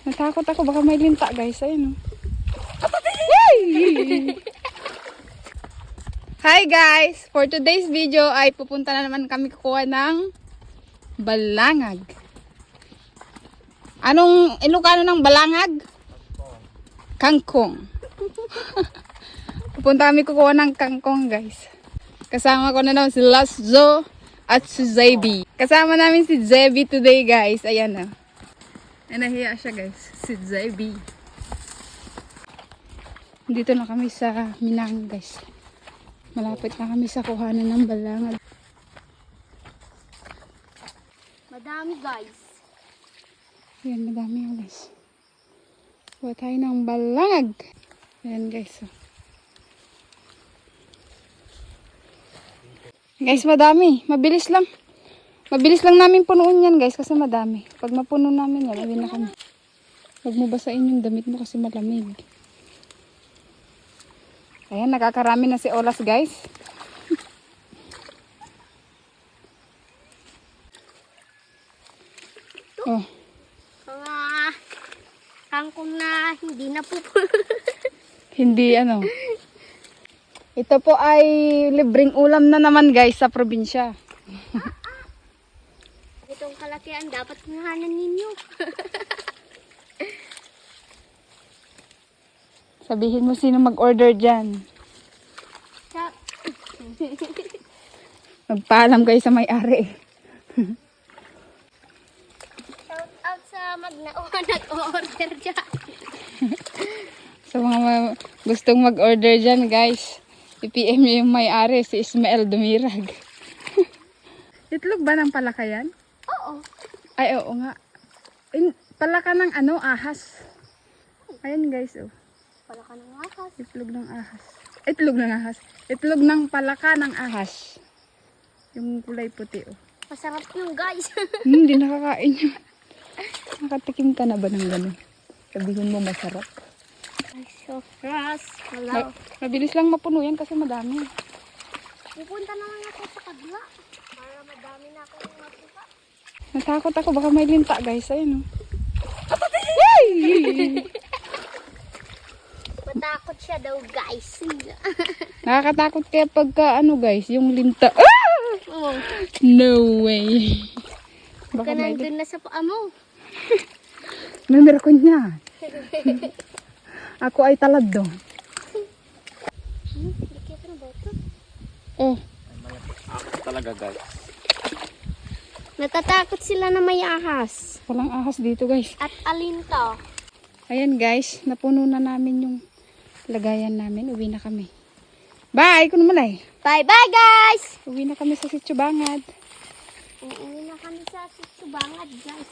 Natakot ako, baka may linta guys. Ayun oh. Hi guys! For today's video ay pupunta na naman kami kukuha ng balangag. Anong Ilocano ng balangag? Kangkong. Pupunta kami kukuha ng kangkong guys. Kasama ko na naman si Laszo at si Zebi. Kasama namin si Zebi today guys. Ayan na. Nahiya siya guys. Si Zebi. Dito na kami sa Minang guys. Malapit na kami sa kuhanan ng balangag. Madami guys. Ayan, madami guys. Kuha tayo ng balangag. Ayan guys. Oh. Guys, madami. Mabilis lang. Mabilis lang namin punuin yan guys kasi madami. Pag mapuno namin yan, uwi na kami. Huwag mo basain yung damit mo kasi malamig. Ayan, nakakarami na si Olas guys. Oh. Mga kangkong na hindi na po. Hindi ano. Ito po ay libreng ulam na naman guys sa probinsya. Itong kalakihan dapat kuhanan ninyo. Sabihin mo sino mag-order dyan. Magpaalam kayo sa may-ari. Shout out sa nag-order dyan. Sa mga gustong mag-order dyan guys, i-PM nyo yung may-ari, si Ismael Dumirag. Itlog ba ng palaka yan? Oo. Ay, oo nga. Palaka ng ano, ahas. Ayan guys, oh. Palaka ng ahas. Itlog ng ahas. Itlog ng ahas. Itlog ng palaka ng ahas. Yung kulay puti, oh. Masarap yung guys. Hindi nakakain yun. Nakatikim ka na ba ng gano'n? Sabihin mo masarap. Ay, so fresh. Hello. Mabilis lang mapuno yan kasi madami. Pupunta naman ako sa kabila. Para madami na akong mapuka. Natakot ako, baka may linta guys. Ayun oh. Matakot siya daw guys. Nakakatakot kaya pagka ano guys, yung linta. Ah! Oh. No way. Baka Baka may nandun na sa paa mo. numero ko niya. Ako ay talado. Dikit na ba ito? Oh, Talaga guys. Natatakot sila na may ahas. walang ahas dito guys. At alinto. Ayan guys, napuno na namin yung lagayan namin. Uwi na kami. Bye! Kuno mo na eh. Bye-bye guys! Uwi na kami sa Sitio Bangad. Uuwi na kami sa Sitio Bangad guys.